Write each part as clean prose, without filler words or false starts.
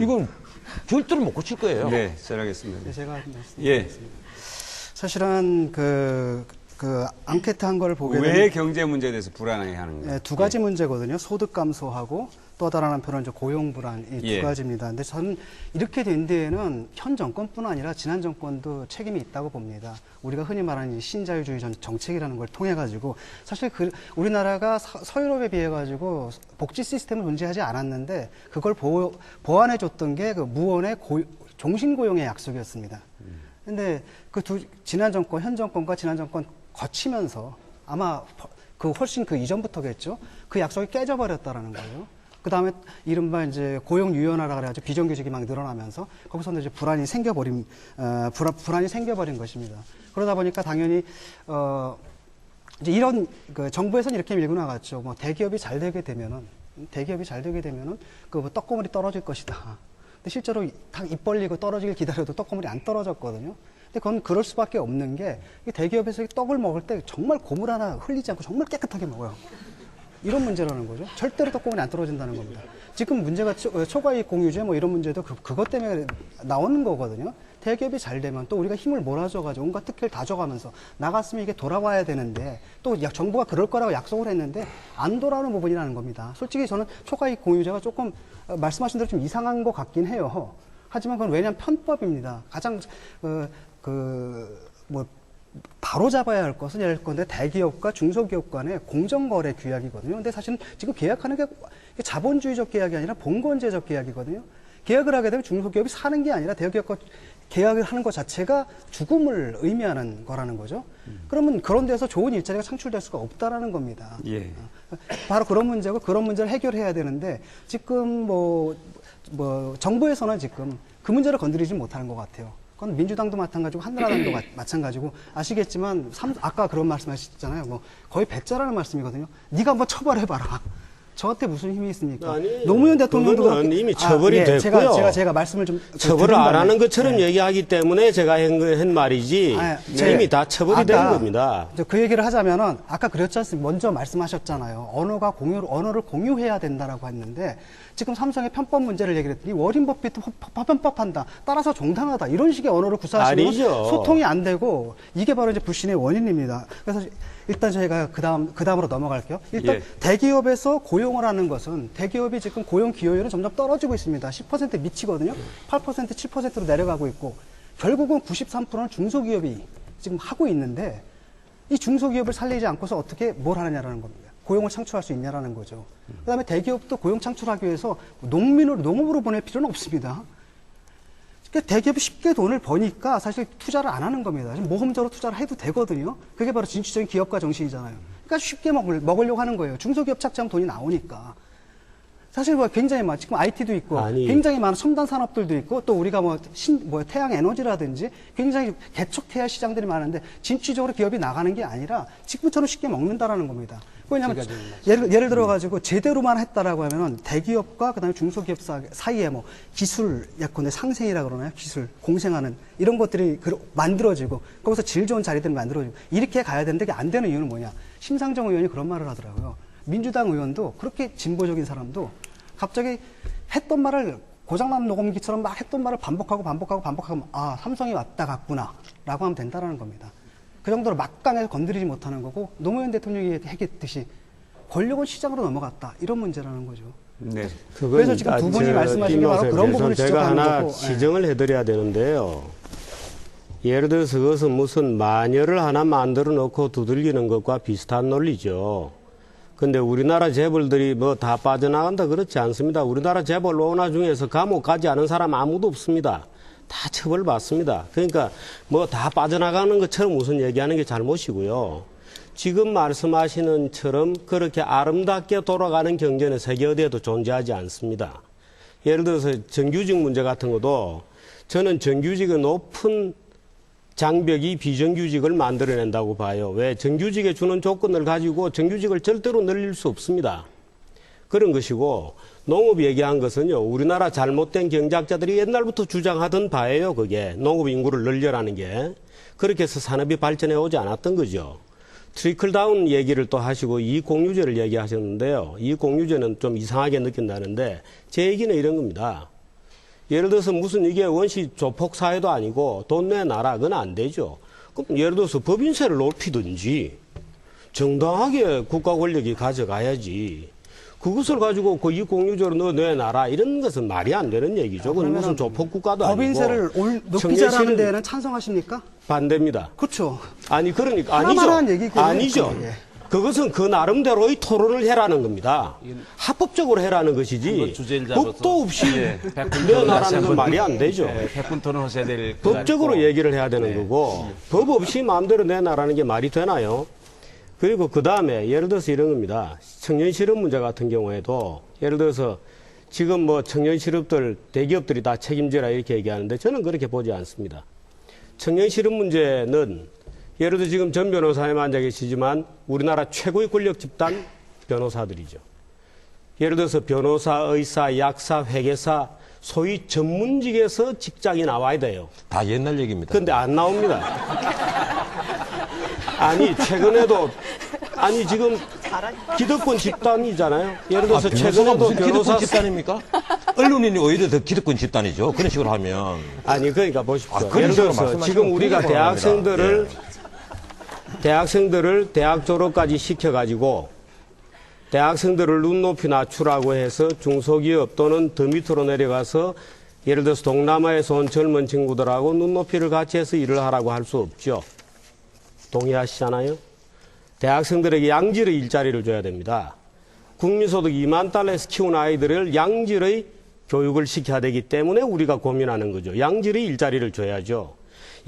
이건 절대로 못 고칠 거예요. 네, 잘하겠습니다. 네, 제가 말씀드리겠습니다. 예. 사실은 앙케트 한 걸 보게 왜 되면 경제 문제에 대해서 불안해하는 거예요? 두 가지 문제거든요. 소득 감소하고 또 다른 한편은 이제 고용 불안 이 두 예. 가지입니다. 근데 저는 이렇게 된 데에는 현 정권뿐 아니라 지난 정권도 책임이 있다고 봅니다. 우리가 흔히 말하는 이 신자유주의 정책이라는 걸 통해 가지고 사실 우리나라가 서유럽에 비해 가지고 복지 시스템은 존재하지 않았는데 그걸 보완해 줬던 게 그 무원의 종신고용의 약속이었습니다. 근데 지난 정권, 현 정권과 지난 정권 거치면서 아마 훨씬 이전부터겠죠. 그 약속이 깨져버렸다라는 거예요. 그 다음에 이른바 이제 고용 유연화라 그래가지고 비정규직이 막 늘어나면서 거기서 이제 불안이 생겨버린 것입니다. 그러다 보니까 당연히, 이제 이런, 정부에서는 이렇게 밀고 나갔죠. 뭐 대기업이 잘 되게 되면은 뭐 떡고물이 떨어질 것이다. 근데 실제로 입 벌리고 떨어지길 기다려도 떡고물이 안 떨어졌거든요. 근데 그건 그럴 수밖에 없는 게 대기업에서 떡을 먹을 때 정말 고물 하나 흘리지 않고 정말 깨끗하게 먹어요. 이런 문제라는 거죠. 절대로 떡고물이 안 떨어진다는 겁니다. 지금 문제가 초과이익 공유제 뭐 이런 문제도 그것 때문에 나오는 거거든요. 대기업이 잘 되면 또 우리가 힘을 몰아줘가지고 온갖 특혜를 다 줘가면서 나갔으면 이게 돌아와야 되는데 또 정부가 그럴 거라고 약속을 했는데 안 돌아오는 부분이라는 겁니다. 솔직히 저는 초과이익 공유제가 조금 말씀하신 대로 좀 이상한 것 같긴 해요. 하지만 그건 왜냐하면 편법입니다. 가장 바로 잡아야 할 것은 예를 건데 대기업과 중소기업 간의 공정거래 규약이거든요. 근데 사실은 지금 계약하는 게 자본주의적 계약이 아니라 봉건제적 계약이거든요. 계약을 하게 되면 중소기업이 사는 게 아니라 대기업과 계약을 하는 것 자체가 죽음을 의미하는 거라는 거죠. 그러면 그런 데서 좋은 일자리가 창출될 수가 없다라는 겁니다. 예. 바로 그런 문제고 그런 문제를 해결해야 되는데 지금 정부에서는 지금 그 문제를 건드리지 못하는 것 같아요. 그건 민주당도 마찬가지고 한나라당도 마찬가지고 아시겠지만 아까 그런 말씀하셨잖아요. 뭐 거의 배짜라는 말씀이거든요. 네가 한번 처벌해봐라. 저한테 무슨 힘이 있습니까? 아니, 노무현 대통령도 그거는 이미 처벌이 됐고요. 제가 말씀을 좀 처벌을 안 하는 것처럼 얘기하기 때문에 제가 한 말이지 이미 다 처벌이 된 겁니다. 그 얘기를 하자면은 아까 그랬지 않습니까? 먼저 말씀하셨잖아요. 언어를 공유해야 된다라고 했는데 지금 삼성의 편법 문제를 얘기를 했더니 워린버핏도 편법한다. 따라서 정당하다. 이런 식의 언어를 구사하시면 소통이 안 되고 이게 바로 이제 불신의 원인입니다. 그래서 일단 저희가 그 다음으로 넘어갈게요. 일단 대기업에서 고용을 하는 것은 대기업이 지금 고용 기여율은 점점 떨어지고 있습니다. 10% 미치거든요. 8%, 7%로 내려가고 있고 결국은 93%는 중소기업이 지금 하고 있는데 이 중소기업을 살리지 않고서 어떻게 뭘 하느냐라는 겁니다. 고용을 창출할 수 있냐라는 거죠. 그다음에 대기업도 고용 창출하기 위해서 농업으로 보낼 필요는 없습니다. 그러니까 대기업이 쉽게 돈을 버니까 사실 투자를 안 하는 겁니다. 모험적으로 투자를 해도 되거든요. 그게 바로 진취적인 기업가 정신이잖아요. 그러니까 쉽게 먹으려고 하는 거예요. 중소기업 착취하면 돈이 나오니까. 사실 굉장히 지금 IT도 있고 굉장히 많은 첨단 산업들도 있고 또 우리가 태양 에너지라든지 굉장히 개척 태양 시장들이 많은데 진취적으로 기업이 나가는 게 아니라 지금처럼 쉽게 먹는다라는 겁니다. 왜냐하면 예를 들어가지고 제대로만 했다라고 하면은 대기업과 그다음에 중소기업 사이에 기술 예컨대 상생이라 그러나요? 기술 공생하는 이런 것들이 만들어지고 거기서 질 좋은 자리들이 만들어지고 이렇게 가야 되는데 그게 안 되는 이유는 뭐냐? 심상정 의원이 그런 말을 하더라고요. 민주당 의원도 그렇게 진보적인 사람도 갑자기 했던 말을 고장난 녹음기처럼 막 했던 말을 반복하고 삼성이 왔다 갔구나 라고 하면 된다라는 겁니다. 그 정도로 막강해서 건드리지 못하는 거고 노무현 대통령이 얘기했듯이 권력은 시장으로 넘어갔다 이런 문제라는 거죠. 네. 그래서 지금 두 분이 말씀하신 게 바로 그런 부분을 제가 지적하는 하나 거고. 지정을 해드려야 되는데요. 예를 들어서 그것은 무슨 마녀를 하나 만들어 놓고 두들기는 것과 비슷한 논리죠. 근데 우리나라 재벌들이 다 빠져나간다 그렇지 않습니다. 우리나라 재벌 오나 중에서 감옥 가지 않은 사람 아무도 없습니다. 다 처벌받습니다. 그러니까 다 빠져나가는 것처럼 우선 얘기하는 게 잘못이고요. 지금 말씀하시는 처럼 그렇게 아름답게 돌아가는 경제는 세계 어디에도 존재하지 않습니다. 예를 들어서 정규직 문제 같은 것도 저는 정규직의 높은 장벽이 비정규직을 만들어낸다고 봐요. 왜? 정규직에 주는 조건을 가지고 정규직을 절대로 늘릴 수 없습니다. 그런 것이고 농업 얘기한 것은요. 우리나라 잘못된 경제학자들이 옛날부터 주장하던 바예요. 그게 농업 인구를 늘려라는 게. 그렇게 해서 산업이 발전해 오지 않았던 거죠. 트리클다운 얘기를 또 하시고 이익공유제를 얘기하셨는데요. 이익공유제는 좀 이상하게 느낀다는데 제 얘기는 이런 겁니다. 예를 들어서 무슨 이게 원시 조폭 사회도 아니고 돈 내놔라. 그건 안 되죠. 그럼 예를 들어서 법인세를 높이든지 정당하게 국가 권력이 가져가야지. 그것을 가지고 그 이익공유적으로 너 내놔라. 이런 것은 말이 안 되는 얘기죠. 그건 무슨 조폭 국가도 아니고. 법인세를 높이자라는 데는 찬성하십니까? 반대입니다. 그렇죠. 아니 그러니까 하나만한 아니죠. 얘기거든요. 아니죠. 예. 그것은 그 나름대로의 토론을 해라는 겁니다. 합법적으로 해라는 것이지. 한번 주제를 잡아서 법도 없이 예, 백분 내놔라는 건 말이 안 되죠. 예, 백분 토론하셔야 될 법적으로 얘기를 해야 되는 네. 거고 법 없이 마음대로 내놔라는 게 말이 되나요? 그리고 그 다음에 예를 들어서 이런 겁니다. 청년 실업 문제 같은 경우에도 예를 들어서 지금 뭐 청년 실업들 대기업들이 다 책임지라 이렇게 얘기하는데 저는 그렇게 보지 않습니다. 청년 실업 문제는 예를 들어 지금 전 변호사님 앉아 계시지만 우리나라 최고의 권력 집단 변호사들이죠. 예를 들어서 변호사, 의사, 약사, 회계사 소위 전문직에서 직장이 나와야 돼요. 다 옛날 얘기입니다. 근데 안 나옵니다. 아니 최근에도 아니 지금 기득권 집단이잖아요. 예를 들어서 최근에도 무슨 기득권 변호사 집단입니까? 언론인이 오히려 더 기득권 집단이죠. 그런 식으로 하면. 아니 그러니까 보십시오. 그런 예를 식으로 들어서 말씀하시면 지금 우리가 굉장히 대학생들을 대학 졸업까지 시켜가지고 대학생들을 눈높이 낮추라고 해서 중소기업 또는 더 밑으로 내려가서 예를 들어서 동남아에서 온 젊은 친구들하고 눈높이를 같이 해서 일을 하라고 할 수 없죠. 동의하시잖아요. 대학생들에게 양질의 일자리를 줘야 됩니다. 국민소득 2만 달러에서 키운 아이들을 양질의 교육을 시켜야 되기 때문에 우리가 고민하는 거죠. 양질의 일자리를 줘야죠.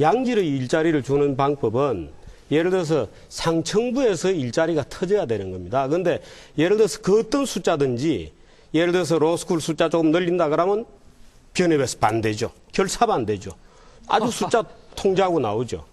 양질의 일자리를 주는 방법은 예를 들어서 상층부에서 일자리가 터져야 되는 겁니다. 그런데 예를 들어서 그 어떤 숫자든지 예를 들어서 로스쿨 숫자 조금 늘린다 그러면 변협에서 반대죠. 결사반대죠. 아주 숫자 통제하고 나오죠.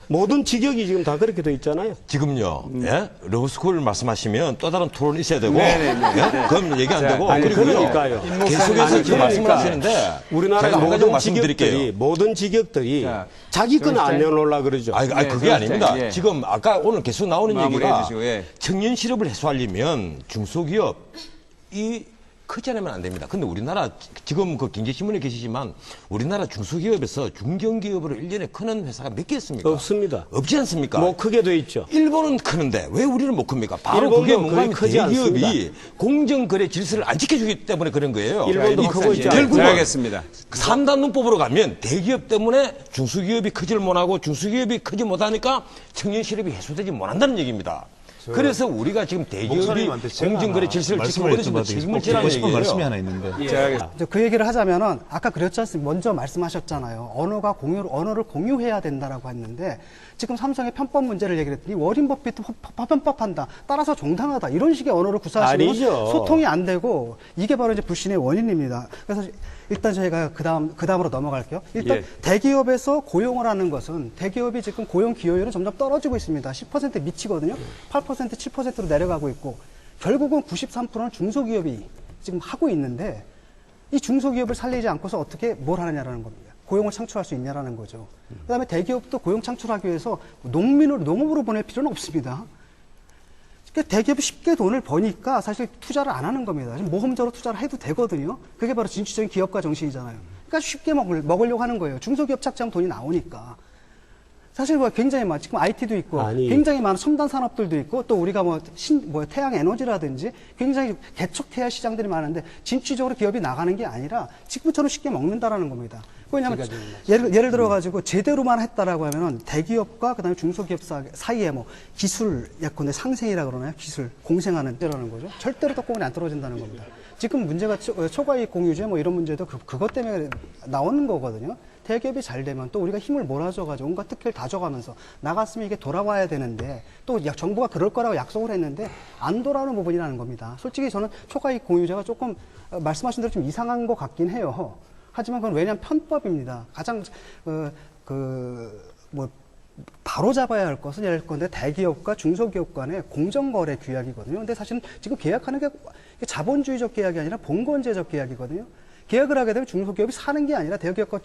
모든 직역이 지금 다 그렇게 돼 있잖아요. 지금요, 예? 로스쿨 말씀하시면 또 다른 토론 있어야 되고, 네네네. 예? 그럼 얘기 안 되고, 아니, 그리고요, 그러니까요. 계속해서 아니, 지금 말씀을 그러니까 하시는데, 우리나라의 제가 한 가지 모든 말씀드릴게요. 직역들이 자, 자기 건 안 정치자- 내놓으려 그러죠. 아니, 네, 그게 저 아닙니다. 예. 지금 아까 오늘 계속 나오는 마무리해 얘기가 주시고, 예. 청년 실업을 해소하려면 중소기업이 크지 않으면 안 됩니다. 근데 우리나라 지금 그 경제신문에 계시지만 우리나라 중소기업에서 중견기업으로 1년에 크는 회사가 몇 개 있습니까? 없습니다. 없지 않습니까? 뭐 크게 돼 있죠. 일본은 크는데 왜 우리는 못 큽니까? 바로 일본도 그게 뭔가 하면 거의 크지 대기업이 않습니다. 공정거래 질서를 안 지켜주기 때문에 그런 거예요. 일본도 이 크고 박사님, 있잖아요. 결국은 알겠습니다. 3단 문법으로 가면 대기업 때문에 중소기업이 크지를 못하고 중소기업이 크지 못하니까 청년 실업이 해소되지 못한다는 얘기입니다. 그래서 우리가 지금 대기업이 목사님한테 제가 공정거래 질서를 지키고 그래서 책임을 지라는 싶은 얘기예요. 말씀이 하나 있는데 이제 그 얘기를 하자면은 아까 그랬지 않습니까? 먼저 말씀하셨잖아요. 언어를 공유해야 된다라고 했는데 지금 삼성의 편법 문제를 얘기를 했더니 워린 버핏도 편법한다. 따라서 정당하다. 이런 식의 언어를 구사하시면 아니죠. 소통이 안 되고 이게 바로 이제 불신의 원인입니다. 그래서 일단 저희가 그다음으로 넘어갈게요. 일단 예. 대기업에서 고용을 하는 것은 대기업이 지금 고용 기여율은 점점 떨어지고 있습니다. 10%에 미치거든요. 8%, 7%로 내려가고 있고 결국은 93%는 중소기업이 지금 하고 있는데 이 중소기업을 살리지 않고서 어떻게 뭘 하느냐라는 겁니다. 고용을 창출할 수 있냐라는 거죠. 그다음에 대기업도 고용 창출하기 위해서 농업으로 보낼 필요는 없습니다. 그러니까 대기업이 쉽게 돈을 버니까 사실 투자를 안 하는 겁니다. 모험적으로 투자를 해도 되거든요. 그게 바로 진취적인 기업가 정신이잖아요. 그러니까 쉽게 먹으려고 하는 거예요. 중소기업 착취하면 돈이 나오니까. 사실 뭐 굉장히 지금 IT도 있고 아니. 굉장히 많은 첨단 산업들도 있고 또 우리가 태양 에너지라든지 굉장히 개척 태양 시장들이 많은데 진취적으로 기업이 나가는 게 아니라 지금처럼 쉽게 먹는다라는 겁니다. 왜냐하면 예를 들어가지고 제대로만 했다라고 하면은 대기업과 그다음에 중소기업 사이에 뭐 기술 예컨대 상생이라 그러나요? 기술 공생하는 때라는 거죠. 절대로 떡고물이 안 떨어진다는 겁니다. 지금 문제가 초과이익 공유제 뭐 이런 문제도 그것 때문에 나오는 거거든요. 대기업이 잘 되면 또 우리가 힘을 몰아줘가지고 온갖 특혜를 다 줘가면서 나갔으면 이게 돌아와야 되는데 또 정부가 그럴 거라고 약속을 했는데 안 돌아오는 부분이라는 겁니다. 솔직히 저는 초과이익 공유제가 조금 말씀하신 대로 좀 이상한 것 같긴 해요. 하지만 그건 왜냐하면 편법입니다. 가장 바로 잡아야 할 것은 예를 건데 대기업과 중소기업 간의 공정거래 규약이거든요. 근데 사실은 지금 계약하는 게 자본주의적 계약이 아니라 봉건제적 계약이거든요. 계약을 하게 되면 중소기업이 사는 게 아니라 대기업과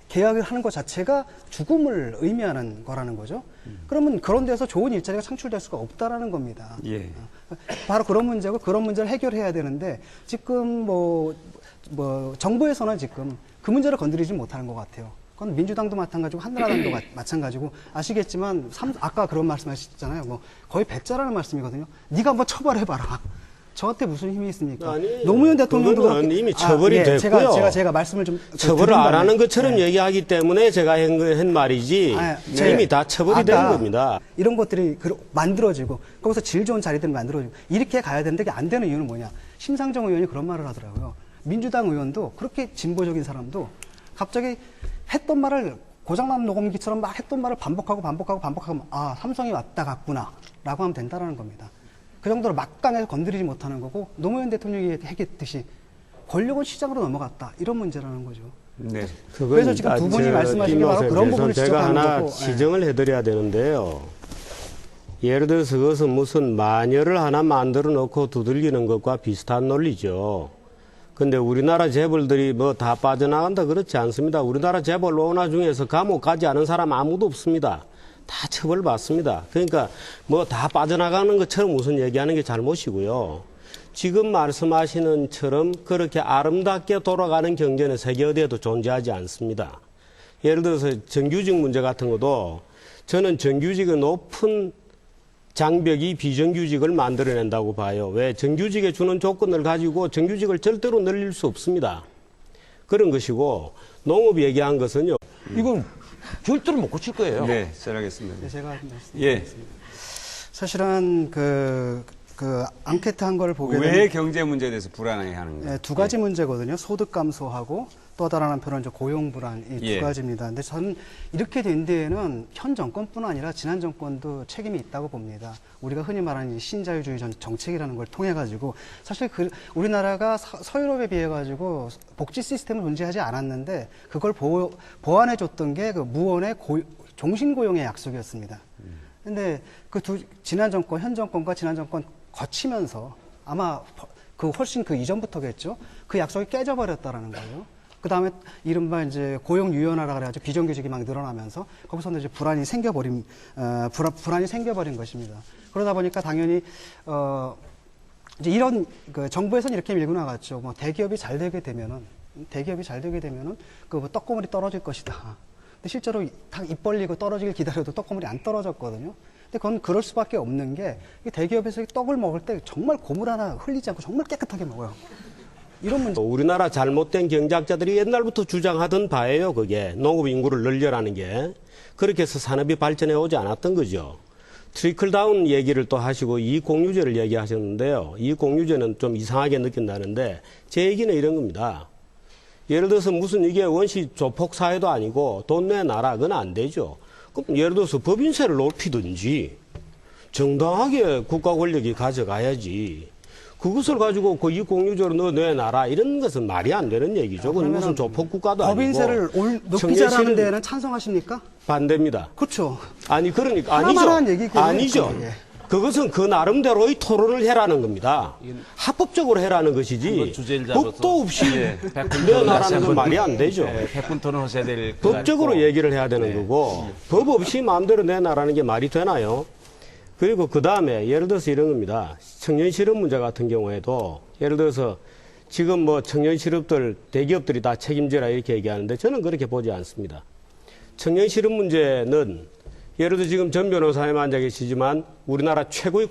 계약을 하는 것 자체가 죽음을 의미하는 거라는 거죠. 그러면 그런 데서 좋은 일자리가 창출될 수가 없다라는 겁니다. 예. 바로 그런 문제고 그런 문제를 해결해야 되는데 지금 정부에서는 지금 그 문제를 건드리지 못하는 것 같아요. 그건 민주당도 마찬가지고 한나라당도 마찬가지고 아시겠지만 아까 그런 말씀하셨잖아요. 뭐 거의 배짜라는 말씀이거든요. 네가 한번 처벌해봐라. 저한테 무슨 힘이 있습니까? 아니, 노무현 대통령도 그거는 이미 처벌이 됐고요. 제가 말씀을 좀 처벌을 안 하는 것처럼 얘기하기 때문에 제가 한 말이지 이미 다 처벌이 된 겁니다. 이런 것들이 만들어지고 거기서 질 좋은 자리들이 만들어지고 이렇게 가야 되는데 그게 안 되는 이유는 뭐냐? 심상정 의원이 그런 말을 하더라고요. 민주당 의원도 그렇게 진보적인 사람도 갑자기 했던 말을 고장난 녹음기처럼 막 했던 말을 반복하고 삼성이 왔다 갔구나 라고 하면 된다라는 겁니다. 그 정도로 막강해서 건드리지 못하는 거고 노무현 대통령이 얘기했듯이 권력은 시장으로 넘어갔다 이런 문제라는 거죠. 네. 그래서 지금 두 분이 말씀하신 게 바로 그런 부분을 제가 지적하는 하나 거고. 지정을 해드려야 되는데요. 예를 들어서 그것은 무슨 마녀를 하나 만들어 놓고 두들기는 것과 비슷한 논리죠. 근데 우리나라 재벌들이 뭐 다 빠져나간다 그렇지 않습니다. 우리나라 재벌 오나 중에서 감옥 가지 않은 사람 아무도 없습니다. 다 처벌받습니다. 그러니까 뭐 다 빠져나가는 것처럼 우선 얘기하는 게 잘못이고요. 지금 말씀하시는 처럼 그렇게 아름답게 돌아가는 경제는 세계 어디에도 존재하지 않습니다. 예를 들어서 정규직 문제 같은 것도 저는 정규직의 높은 장벽이 비정규직을 만들어낸다고 봐요. 왜? 정규직에 주는 조건을 가지고 정규직을 절대로 늘릴 수 없습니다. 그런 것이고 농업 얘기한 것은요. 이건 절대로 못 고칠 거예요. 네, 잘하겠습니다. 네, 제가 예. 사실은 그 앙케트 한 걸 보게 되면 왜 경제 문제에 대해서 불안해 하는 거예요? 두 가지 문제거든요. 소득 감소하고 또 다른 한편은 이제 고용 불안 이 두 가지입니다. 근데 저는 이렇게 된 데에는 현 정권뿐 아니라 지난 정권도 책임이 있다고 봅니다. 우리가 흔히 말하는 이 신자유주의 정책이라는 걸 통해 가지고 사실 우리나라가 서유럽에 비해 가지고 복지 시스템은 존재하지 않았는데 그걸 보완해 줬던 게 그 무원의 종신 고용의 약속이었습니다. 근데 지난 정권, 현 정권과 지난 정권 거치면서 아마 훨씬 그 이전부터겠죠. 그 약속이 깨져버렸다라는 거예요. 그 다음에 이른바 이제 고용 유연화라 그래가지고 비정규직이 막 늘어나면서 거기서는 이제 불안이 생겨버린 것입니다. 그러다 보니까 당연히, 이제 이런, 정부에서는 이렇게 밀고 나갔죠. 뭐 대기업이 잘 되게 되면은 그 떡고물이 떨어질 것이다. 근데 실제로 입 벌리고 떨어지길 기다려도 떡고물이 안 떨어졌거든요. 근데 그건 그럴 수밖에 없는 게 대기업에서 떡을 먹을 때 정말 고물 하나 흘리지 않고 정말 깨끗하게 먹어요. 이런 문제. 우리나라 잘못된 경제학자들이 옛날부터 주장하던 바예요. 그게 농업 인구를 늘려라는 게. 그렇게 해서 산업이 발전해 오지 않았던 거죠. 트리클 다운 얘기를 또 하시고 이익공유제를 얘기하셨는데요. 이익공유제는 좀 이상하게 느낀다는데 제 얘기는 이런 겁니다. 예를 들어서 무슨 이게 원시 조폭 사회도 아니고 돈 내놔라. 그건 안 되죠. 그럼 예를 들어서 법인세를 높이든지 정당하게 국가 권력이 가져가야지. 그것을 가지고 그 이익공유제로 너 내놔라. 이런 것은 말이 안 되는 얘기죠. 그건 무슨 조폭 국가도 아니고. 법인세를 높이자라는 데에는 찬성하십니까? 반대입니다. 그렇죠. 아니 그러니까 하나만한 얘기거든요. 아니죠. 예. 그것은 그 나름대로의 토론을 해라는 겁니다. 합법적으로 해라는 것이지 주제를 잡아서 법도 없이 백분 내놔라는 건 말이 안 되죠. 백분 토론하셔야 될 것 법적으로 같고. 얘기를 해야 되는 거고 법 없이 마음대로 내놔라는 게 말이 되나요? 그리고 그 다음에 예를 들어서 이런 겁니다. 청년 실업 문제 같은 경우에도 예를 들어서 지금 뭐 청년 실업들 대기업들이 다 책임져라 이렇게 얘기하는데 저는 그렇게 보지 않습니다. 청년 실업 문제는 예를 들어 지금 전 변호사님 앉아 계시지만 우리나라 최고의